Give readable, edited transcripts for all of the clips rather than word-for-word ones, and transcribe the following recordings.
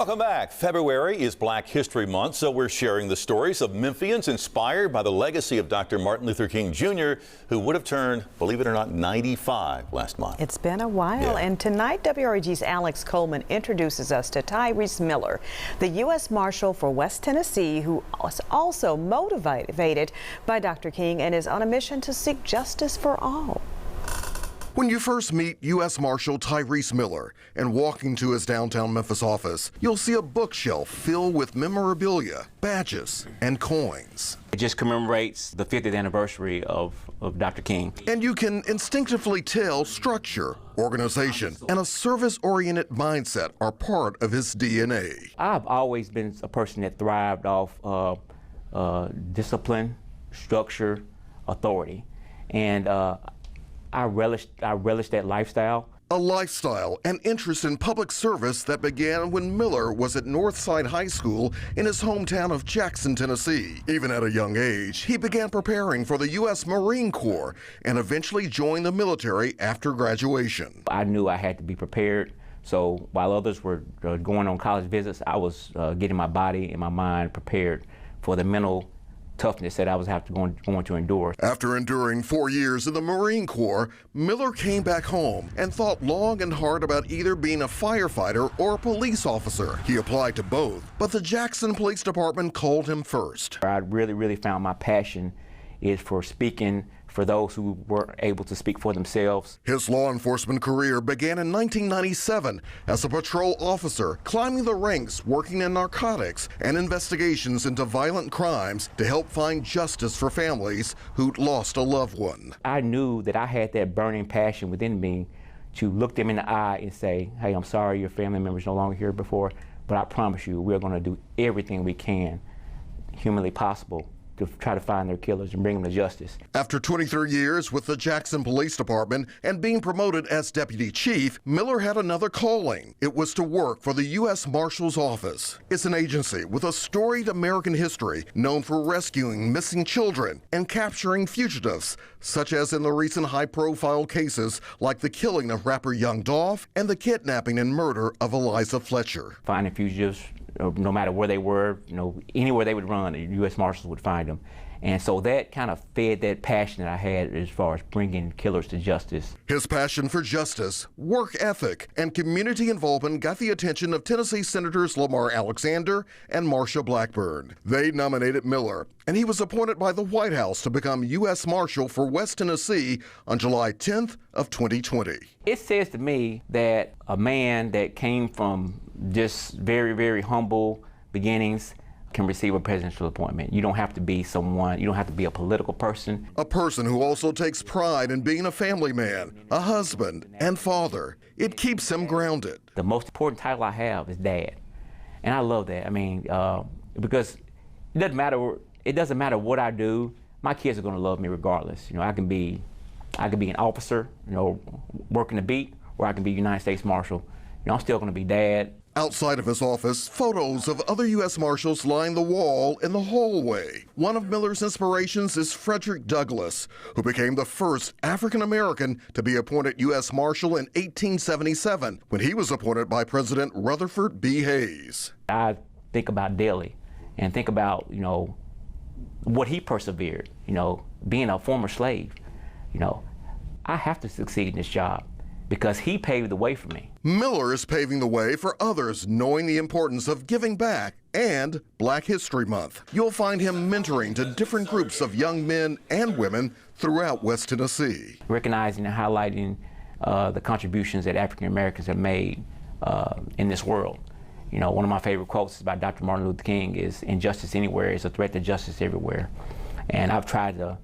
Welcome back. February is Black History Month, so we're sharing the stories of Memphians inspired by the legacy of Dr. Martin Luther King Jr., who would have turned, believe it or not, 95 last month. It's been a while, and tonight WREG's Alex Coleman introduces us to Tyrese Miller, the U.S. Marshal for West Tennessee, who was also motivated by Dr. King and is on a mission to seek justice for all. When you first meet U.S. Marshal Tyrese Miller and walk into his downtown Memphis office, you'll see a bookshelf filled with memorabilia, badges, and coins. It just commemorates the 50th anniversary of Dr. King. And you can instinctively tell structure, organization, and a service-oriented mindset are part of his DNA. I've always been a person that thrived off discipline, structure, authority, and I relish that lifestyle. A lifestyle and interest in public service that began when Miller was at Northside High School in his hometown of Jackson, Tennessee. Even at a young age, he began preparing for the U.S. Marine Corps and eventually joined the military after graduation. I knew I had to be prepared, so while others were going on college visits, I was getting my body and my mind prepared for the mental toughness that I was going to endure. After enduring 4 years in the Marine Corps, Miller came back home and thought long and hard about either being a firefighter or a police officer. He applied to both, but the Jackson Police Department called him first. I really found my passion is for speaking for those who weren't able to speak for themselves. His law enforcement career began in 1997 as a patrol officer, climbing the ranks, working in narcotics and investigations into violent crimes to help find justice for families who'd lost a loved one. I knew that I had that burning passion within me to look them in the eye and say, hey, I'm sorry your family member's no longer here before, but I promise you we're going to do everything we can humanly possible to try to find their killers and bring them to justice. After 23 years with the Jackson Police Department and being promoted as deputy chief, Miller had another calling. It was to work for the U.S. Marshal's Office. It's an agency with a storied American history known for rescuing missing children and capturing fugitives, such as in the recent high-profile cases like the killing of rapper Young Dolph and the kidnapping and murder of Eliza Fletcher. Finding fugitives, no matter where they were, anywhere they would run, the U.S. Marshals would find them. And so that kind of fed that passion that I had as far as bringing killers to justice. His passion for justice, work ethic, and community involvement got the attention of Tennessee Senators Lamar Alexander and Marsha Blackburn. They nominated Miller, and he was appointed by the White House to become U.S. Marshal for West Tennessee on July 10th of 2020. It says to me that a man that came from just very humble beginnings can receive a presidential appointment. You don't have to be someone, you don't have to be a political person. A person who also takes pride in being a family man, a husband, and father. It keeps him grounded. The most important title I have is Dad. And I love that. I mean, because it doesn't matter what I do, my kids are gonna love me regardless. I can be an officer, working the beat, or I can be United States Marshal. I'm still gonna be Dad. Outside of his office, photos of other U.S. Marshals line the wall in the hallway. One of Miller's inspirations is Frederick Douglass, who became the first African-American to be appointed U.S. Marshal in 1877, when he was appointed by President Rutherford B. Hayes. I think about daily and think about, what he persevered, being a former slave. I have to succeed in this job because he paved the way for me. Miller is paving the way for others knowing the importance of giving back and Black History Month. You'll find him mentoring to different groups of young men and women throughout West Tennessee. Recognizing and highlighting the contributions that African Americans have made in this world. One of my favorite quotes about Dr. Martin Luther King is, "Injustice anywhere is a threat to justice everywhere." And I've tried to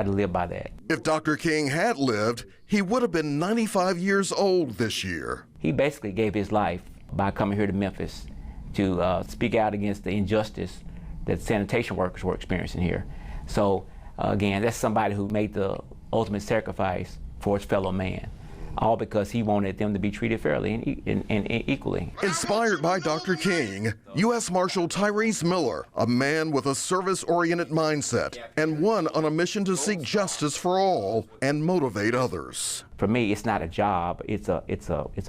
live by that. If Dr. King had lived, he would have been 95 years old this year. He basically gave his life by coming here to Memphis to speak out against the injustice that sanitation workers were experiencing here. So again, that's somebody who made the ultimate sacrifice for his fellow man, all because he wanted them to be treated fairly and equally. Inspired by Dr. King, U.S. Marshal Tyrese Miller, a man with a service-oriented mindset and one on a mission to seek justice for all and motivate others. for me, it's not a job. It's a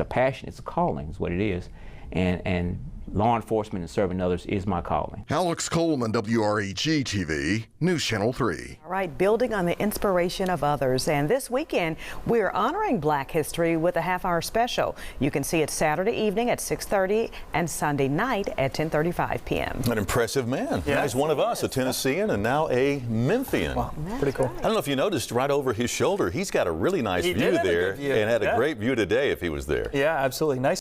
passion. It's a calling. Is what it is, and law enforcement and serving others is my calling. Alex Coleman, WREG TV, News Channel 3. All right, building on the inspiration of others. And this weekend, we're honoring Black History with a half-hour special. You can see it Saturday evening at 6:30 and Sunday night at 10:35 p.m. An impressive man. Yeah. Now he's one of us, a Tennessean and now a Memphian. Wow, pretty cool. I don't know if you noticed right over his shoulder, he's got a really nice He view did have a there good view. and had a Yeah. great view today if he was there. Yeah, absolutely. Nice.